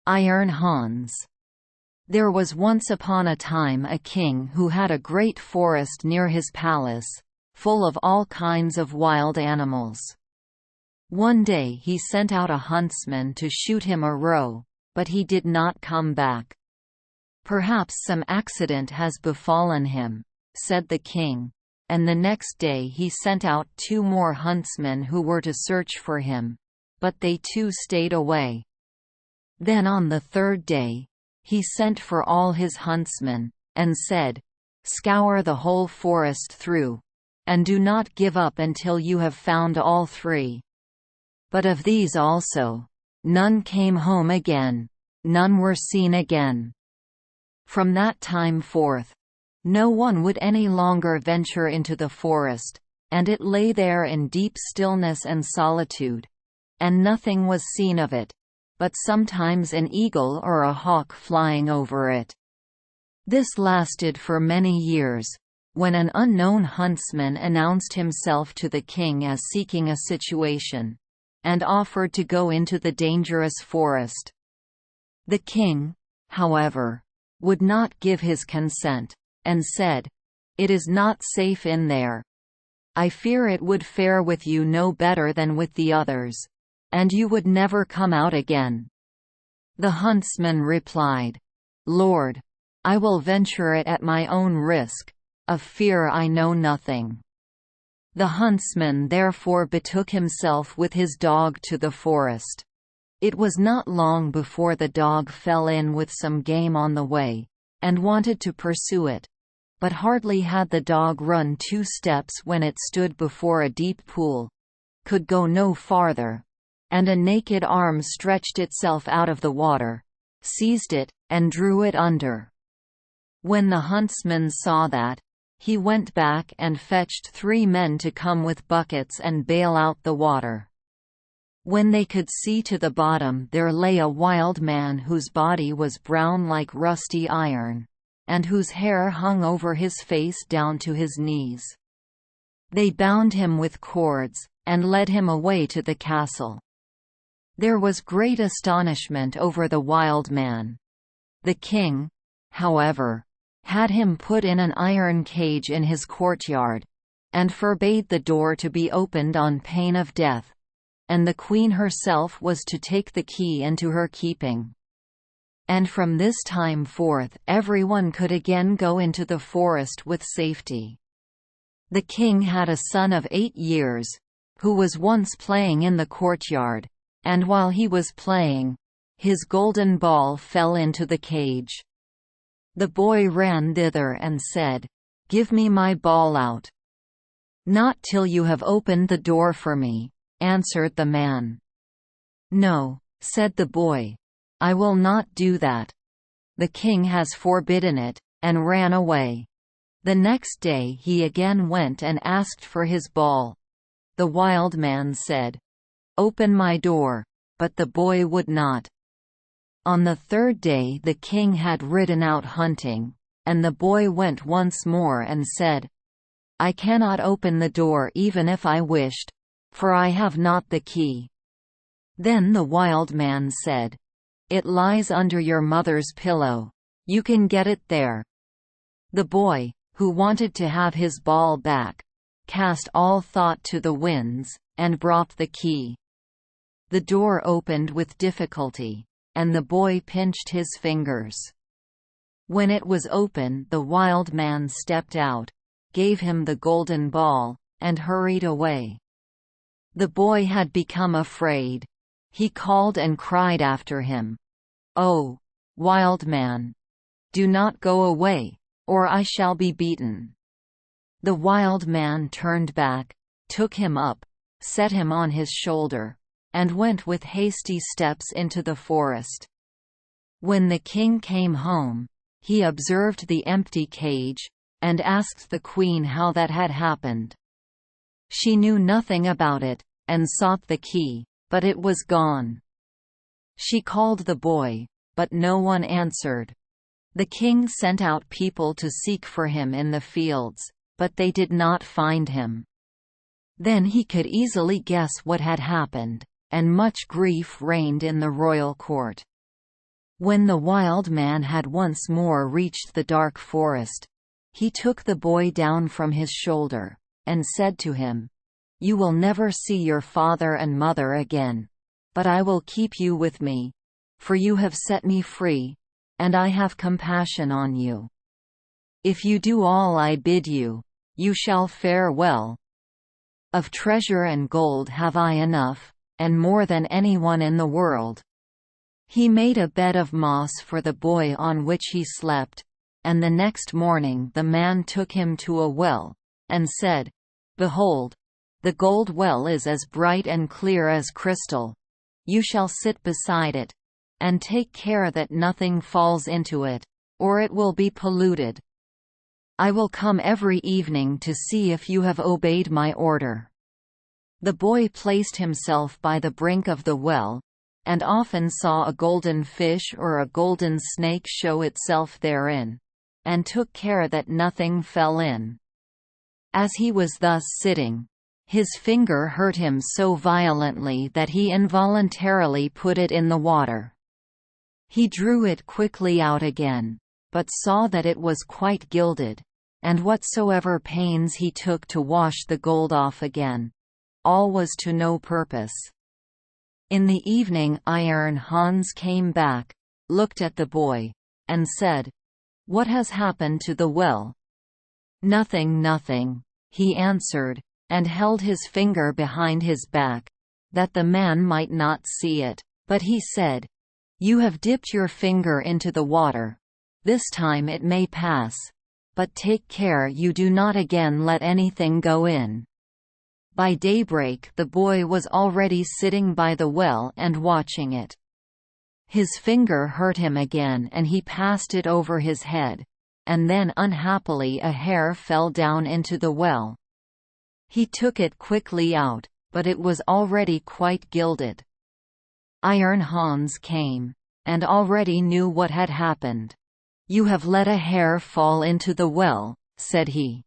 Iron Hans. There was once upon a time a king who had a great forest near his palace, full of all kinds of wild animals. One day he sent out a huntsman to shoot him a roe, but he did not come back. "Perhaps some accident has befallen him," said the king, and the next day he sent out 2 more huntsmen who were to search for him, but they too stayed away. Then on the 3rd day, he sent for all his huntsmen, and said, "Scour the whole forest through, and do not give up until you have found all 3. But of these also, none came home again, none were seen again. From that time forth, no one would any longer venture into the forest, and it lay there in deep stillness and solitude, and nothing was seen of it, but sometimes an eagle or a hawk flying over it. This lasted for many years, when an unknown huntsman announced himself to the king as seeking a situation, and offered to go into the dangerous forest. The king, however, would not give his consent, and said, "It is not safe in there. I fear it would fare with you no better than with the others, and you would never come out again." The huntsman replied, "Lord, I will venture it at my own risk, of fear I know nothing." The huntsman therefore betook himself with his dog to the forest. It was not long before the dog fell in with some game on the way, and wanted to pursue it, but hardly had the dog run 2 steps when it stood before a deep pool, could go no farther, and a naked arm stretched itself out of the water, seized it, and drew it under. When the huntsman saw that, he went back and fetched 3 men to come with buckets and bail out the water. When they could see to the bottom, there lay a wild man whose body was brown like rusty iron, and whose hair hung over his face down to his knees. They bound him with cords, and led him away to the castle. There was great astonishment over the wild man. The king, however, had him put in an iron cage in his courtyard, and forbade the door to be opened on pain of death, and the queen herself was to take the key into her keeping. And from this time forth everyone could again go into the forest with safety. The king had a son of 8 years, who was once playing in the courtyard, and while he was playing, his golden ball fell into the cage. The boy ran thither and said, "Give me my ball out." "Not till you have opened the door for me," answered the man. "No," said the boy, "I will not do that. The king has forbidden it," and ran away. The next day he again went and asked for his ball. The wild man said, "Open my door," but the boy would not. On the 3rd day the king had ridden out hunting, and the boy went once more and said, "I cannot open the door even if I wished, for I have not the key." Then the wild man said, "It lies under your mother's pillow. You can get it there." The boy, who wanted to have his ball back, cast all thought to the winds, and brought the key. The door opened with difficulty, and the boy pinched his fingers. When it was open, the wild man stepped out, gave him the golden ball, and hurried away. The boy had become afraid. He called and cried after him, "Oh, wild man! Do not go away, or I shall be beaten." The wild man turned back, took him up, set him on his shoulder, and went with hasty steps into the forest. When the king came home, he observed the empty cage, and asked the queen how that had happened. She knew nothing about it, and sought the key, but it was gone. She called the boy, but no one answered. The king sent out people to seek for him in the fields, but they did not find him. Then he could easily guess what had happened, and much grief reigned in the royal court. When the wild man had once more reached the dark forest, he took the boy down from his shoulder, and said to him, "You will never see your father and mother again, but I will keep you with me, for you have set me free, and I have compassion on you. If you do all I bid you, you shall fare well. Of treasure and gold have I enough, and more than anyone in the world." He made a bed of moss for the boy on which he slept, and the next morning the man took him to a well, and said, "Behold, the gold well is as bright and clear as crystal. You shall sit beside it, and take care that nothing falls into it, or it will be polluted. I will come every evening to see if you have obeyed my order." The boy placed himself by the brink of the well, and often saw a golden fish or a golden snake show itself therein, and took care that nothing fell in. As he was thus sitting, his finger hurt him so violently that he involuntarily put it in the water. He drew it quickly out again, but saw that it was quite gilded, and whatsoever pains he took to wash the gold off again, all was to no purpose. In the evening Hans came back, looked at the boy, and said, "What has happened to the well?" "Nothing, nothing," he answered, and held his finger behind his back, that the man might not see it. But he said, "You have dipped your finger into the water. This time it may pass, but take care you do not again let anything go in." By daybreak the boy was already sitting by the well and watching it. His finger hurt him again and he passed it over his head, and then unhappily a hair fell down into the well. He took it quickly out, but it was already quite gilded. Hans came, and already knew what had happened. "You have let a hair fall into the well," said he.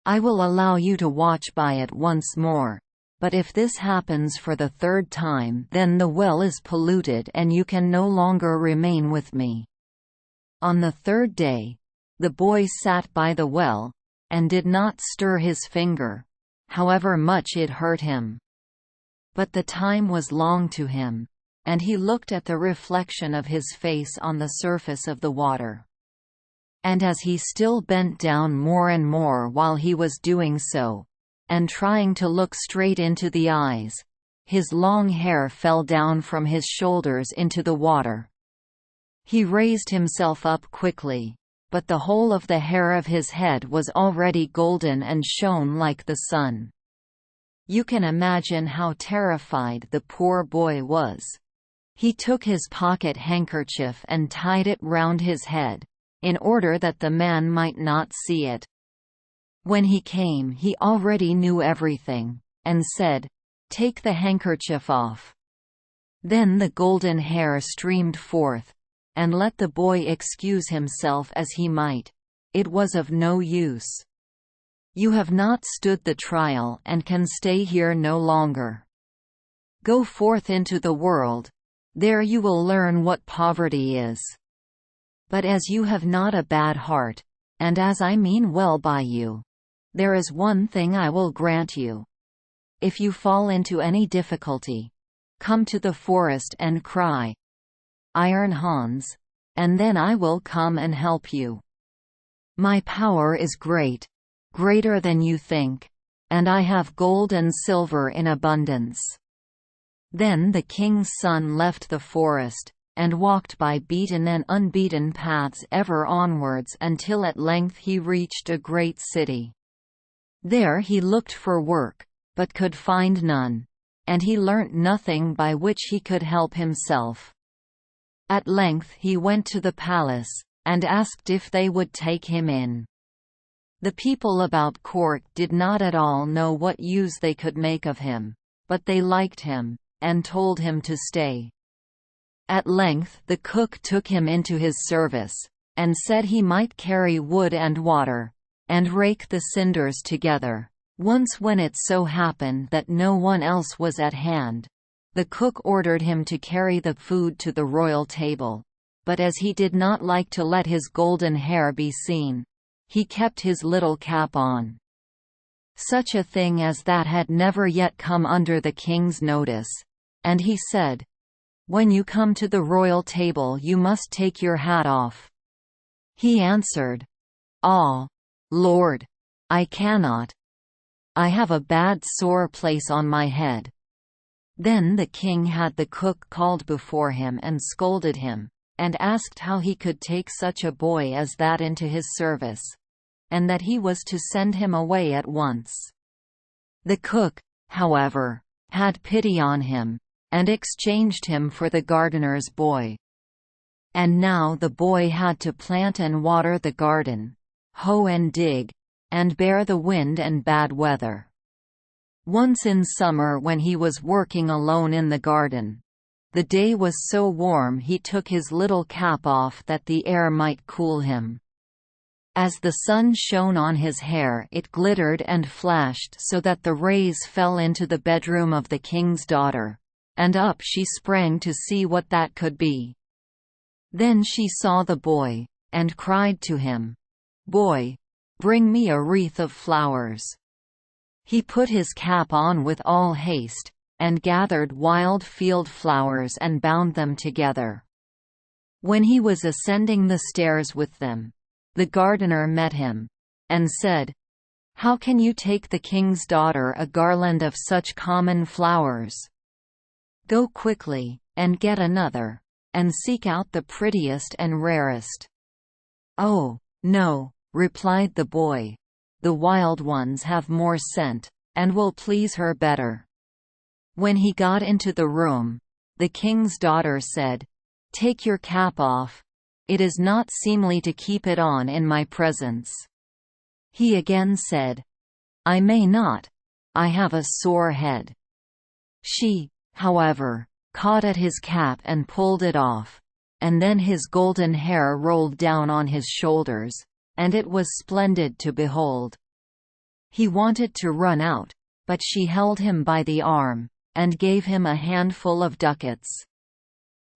"I will allow you to watch by it once more, but if this happens for the third time then the well is polluted and you can no longer remain with me." On the third day, the boy sat by the well, and did not stir his finger, however much it hurt him. But the time was long to him, and he looked at the reflection of his face on the surface of the water. And as he still bent down more and more while he was doing so, and trying to look straight into the eyes, his long hair fell down from his shoulders into the water. He raised himself up quickly, but the whole of the hair of his head was already golden and shone like the sun. You can imagine how terrified the poor boy was. He took his pocket handkerchief and tied it round his head, in order that the man might not see it. When he came he already knew everything, and said, "Take the handkerchief off." Then the golden hair streamed forth, and let the boy excuse himself as he might, it was of no use. "You have not stood the trial and can stay here no longer. Go forth into the world, there you will learn what poverty is. But as you have not a bad heart, and as I mean well by you, there is one thing I will grant you. If you fall into any difficulty, come to the forest and cry, 'Iron Hans,' and then I will come and help you. My power is great, greater than you think, and I have gold and silver in abundance." Then the king's son left the forest, and walked by beaten and unbeaten paths ever onwards until at length he reached a great city. There he looked for work, but could find none, and he learnt nothing by which he could help himself. At length he went to the palace, and asked if they would take him in. The people about court did not at all know what use they could make of him, but they liked him, and told him to stay. At length the cook took him into his service, and said he might carry wood and water, and rake the cinders together. Once when it so happened that no one else was at hand, the cook ordered him to carry the food to the royal table, but as he did not like to let his golden hair be seen, he kept his little cap on. Such a thing as that had never yet come under the king's notice, and he said, "When you come to the royal table you must take your hat off." He answered, "Ah, Lord, I cannot. I have a bad sore place on my head." Then the king had the cook called before him and scolded him, and asked how he could take such a boy as that into his service, and that he was to send him away at once. The cook, however, had pity on him, and exchanged him for the gardener's boy. And now the boy had to plant and water the garden, hoe and dig, and bear the wind and bad weather. Once in summer when he was working alone in the garden, the day was so warm he took his little cap off that the air might cool him. As the sun shone on his hair it glittered and flashed so that the rays fell into the bedroom of the king's daughter, and up she sprang to see what that could be. Then she saw the boy, and cried to him, "Boy, bring me a wreath of flowers." He put his cap on with all haste, and gathered wild field flowers and bound them together. When he was ascending the stairs with them, the gardener met him, and said, "How can you take the king's daughter a garland of such common flowers? Go quickly, and get another, and seek out the prettiest and rarest." "Oh, no," replied the boy, "the wild ones have more scent, and will please her better." When he got into the room, the king's daughter said, "Take your cap off. It is not seemly to keep it on in my presence." He again said, "I may not. I have a sore head." She, however, caught at his cap and pulled it off, and then his golden hair rolled down on his shoulders, and it was splendid to behold. He wanted to run out, but she held him by the arm, and gave him a handful of ducats.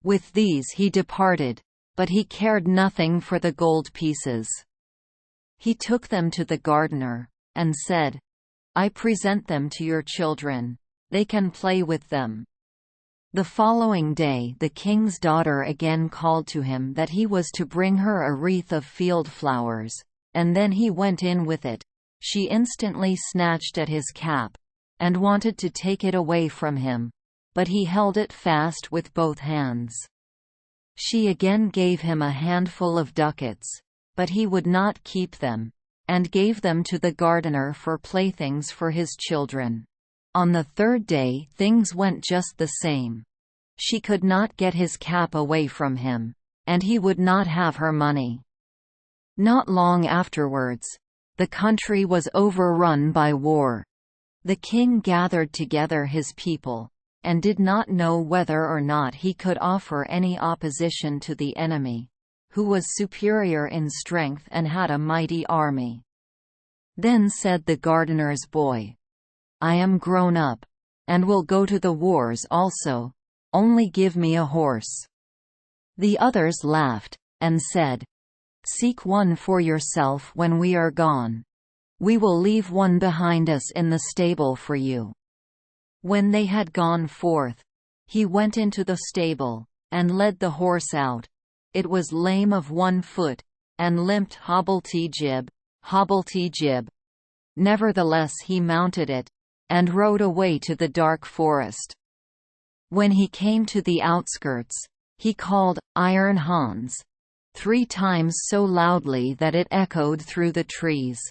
With these he departed, but he cared nothing for the gold pieces. He took them to the gardener, and said, "I present them to your children, they can play with them." The following day the king's daughter again called to him that he was to bring her a wreath of field flowers, and then he went in with it. She instantly snatched at his cap, and wanted to take it away from him, but he held it fast with both hands. She again gave him a handful of ducats, but he would not keep them, and gave them to the gardener for playthings for his children. On the third day things went just the same. She could not get his cap away from him, and he would not have her money. Not long afterwards, the country was overrun by war. The king gathered together his people, and did not know whether or not he could offer any opposition to the enemy, who was superior in strength and had a mighty army. Then said the gardener's boy, "I am grown up, and will go to the wars also, only give me a horse." The others laughed, and said, "Seek one for yourself when we are gone. We will leave one behind us in the stable for you." When they had gone forth, he went into the stable, and led the horse out. It was lame of one foot, and limped hobblety-jib, hobblety-jib. Nevertheless he mounted it, and rode away to the dark forest. When he came to the outskirts, he called, "Iron Hans," 3 times so loudly that it echoed through the trees.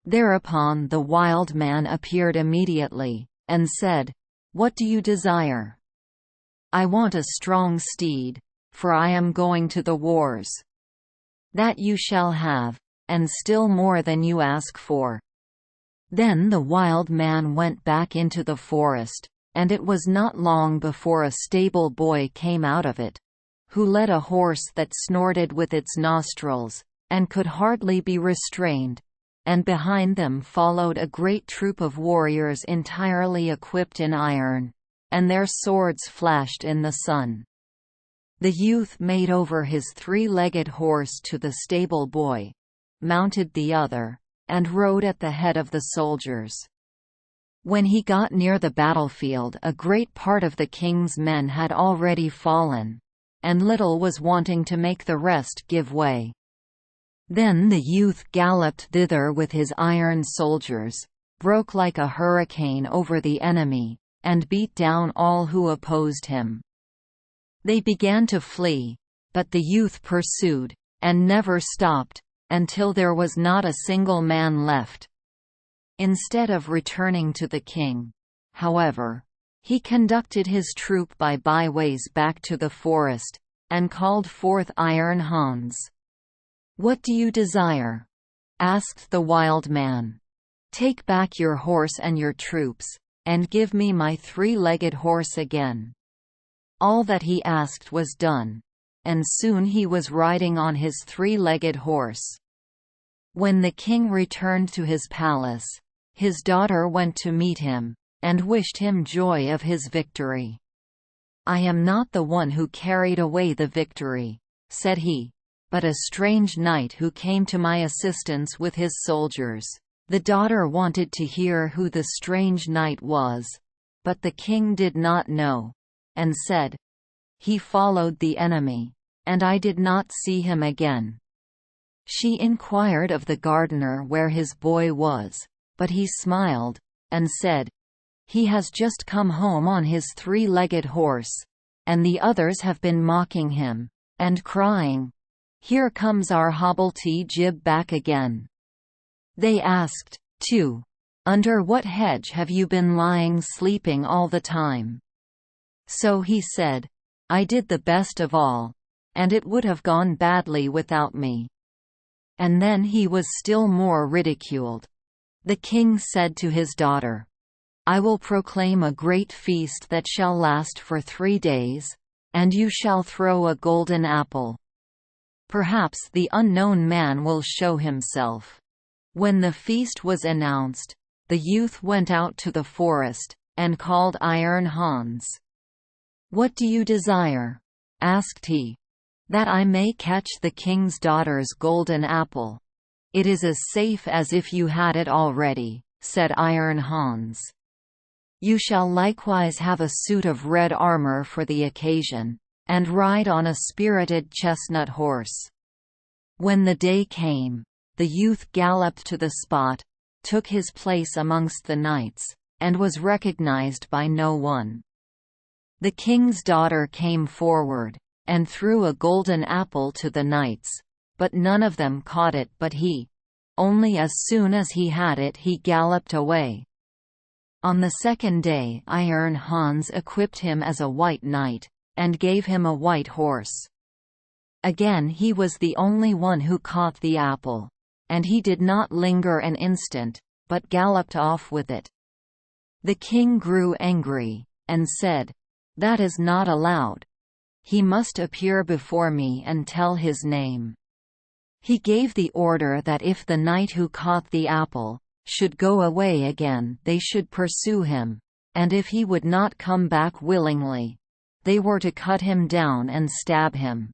Thereupon the wild man appeared immediately, and said, "What do you desire?" "I want a strong steed, for I am going to the wars." "That you shall have, and still more than you ask for." Then the wild man went back into the forest, and it was not long before a stable boy came out of it, who led a horse that snorted with its nostrils, and could hardly be restrained, and behind them followed a great troop of warriors entirely equipped in iron, and their swords flashed in the sun. The youth made over his three-legged horse to the stable boy, mounted the other, and rode at the head of the soldiers. When he got near the battlefield, a great part of the king's men had already fallen, and little was wanting to make the rest give way. Then the youth galloped thither with his iron soldiers, broke like a hurricane over the enemy, and beat down all who opposed him. They began to flee, but the youth pursued, and never stopped, until there was not a single man left. Instead of returning to the king, however, he conducted his troop by byways back to the forest, and called forth Iron Hans. "What do you desire?" asked the wild man. "Take back your horse and your troops, and give me my three-legged horse again." All that he asked was done, and soon he was riding on his three-legged horse. When the king returned to his palace, his daughter went to meet him, and wished him joy of his victory. "I am not the one who carried away the victory," said he, "but a strange knight who came to my assistance with his soldiers." The daughter wanted to hear who the strange knight was, but the king did not know, and said, "He followed the enemy, and I did not see him again." She inquired of the gardener where his boy was, but he smiled, and said, "He has just come home on his three-legged horse, and the others have been mocking him, and crying, 'Here comes our hobble-tea-jib back again.'" They asked, too, "Under what hedge have you been lying sleeping all the time?" So he said, "I did the best of all, and it would have gone badly without me." And then he was still more ridiculed. The king said to his daughter, "I will proclaim a great feast that shall last for 3 days, and you shall throw a golden apple. Perhaps the unknown man will show himself." When the feast was announced, the youth went out to the forest, and called Iron Hans. "What do you desire?" asked he. "That I may catch the king's daughter's golden apple. It is as safe as if you had it already," said Iron Hans. "You shall likewise have a suit of red armor for the occasion, and ride on a spirited chestnut horse." When the day came, the youth galloped to the spot, took his place amongst the knights, and was recognized by no one. The king's daughter came forward, and threw a golden apple to the knights, but none of them caught it but he. Only as soon as he had it he galloped away. On the second day Iron Hans equipped him as a white knight, and gave him a white horse. Again he was the only one who caught the apple, and he did not linger an instant, but galloped off with it. The king grew angry, and said, "That is not allowed. He must appear before me and tell his name." He gave the order that if the knight who caught the apple should go away again they should pursue him, and if he would not come back willingly, they were to cut him down and stab him.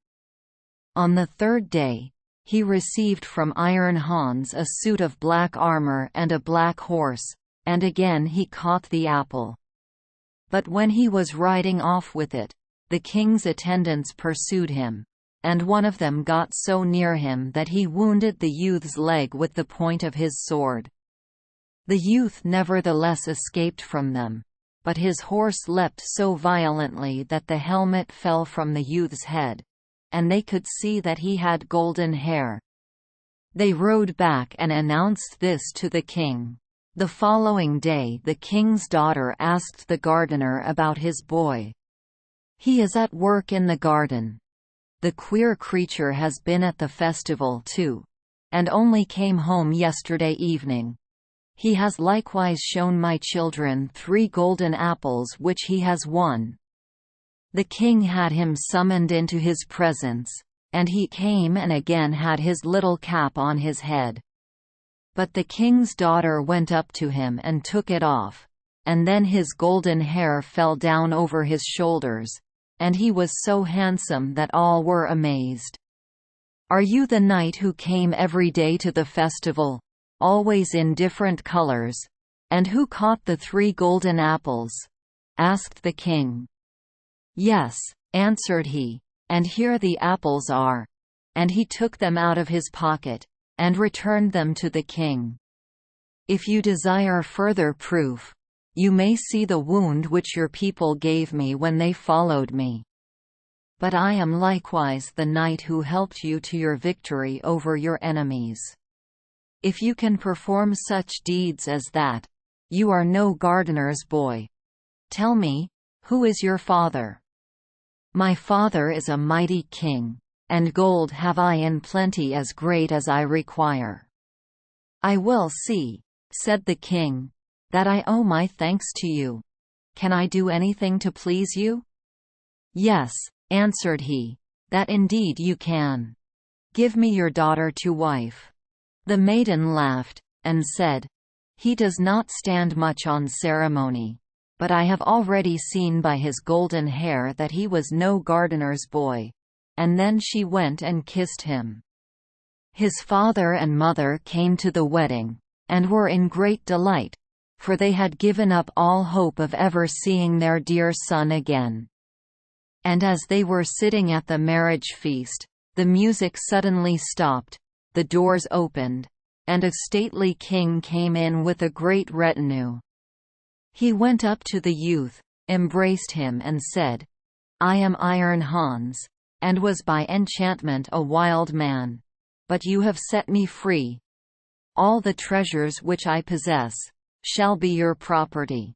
On the third day, he received from Iron Hans a suit of black armor and a black horse, and again he caught the apple. But when he was riding off with it, the king's attendants pursued him, and one of them got so near him that he wounded the youth's leg with the point of his sword. The youth nevertheless escaped from them, but his horse leapt so violently that the helmet fell from the youth's head, and they could see that he had golden hair. They rode back and announced this to the king. The following day the king's daughter asked the gardener about his boy. "He is at work in the garden. The queer creature has been at the festival too, and only came home yesterday evening. He has likewise shown my children 3 golden apples which he has won." The king had him summoned into his presence, and he came and again had his little cap on his head. But the king's daughter went up to him and took it off, and then his golden hair fell down over his shoulders, and he was so handsome that all were amazed. "Are you the knight who came every day to the festival, always in different colors, and who caught the 3 golden apples?" asked the king. "Yes," answered he, "and here the apples are." And he took them out of his pocket, and returned them to the king. "If you desire further proof, you may see the wound which your people gave me when they followed me. But I am likewise the knight who helped you to your victory over your enemies. If you can perform such deeds as that, you are no gardener's boy. Tell me, who is your father?" "My father is a mighty king, and gold have I in plenty as great as I require." "I will see," said the king, "that I owe my thanks to you. Can I do anything to please you?" "Yes," answered he, "that indeed you can. Give me your daughter to wife." The maiden laughed, and said, "He does not stand much on ceremony, but I have already seen by his golden hair that he was no gardener's boy." And then she went and kissed him. His father and mother came to the wedding, and were in great delight, for they had given up all hope of ever seeing their dear son again. And as they were sitting at the marriage feast, the music suddenly stopped, the doors opened, and a stately king came in with a great retinue. He went up to the youth, embraced him and said, "I am Iron Hans, and was by enchantment a wild man. But you have set me free. All the treasures which I possess shall be your property."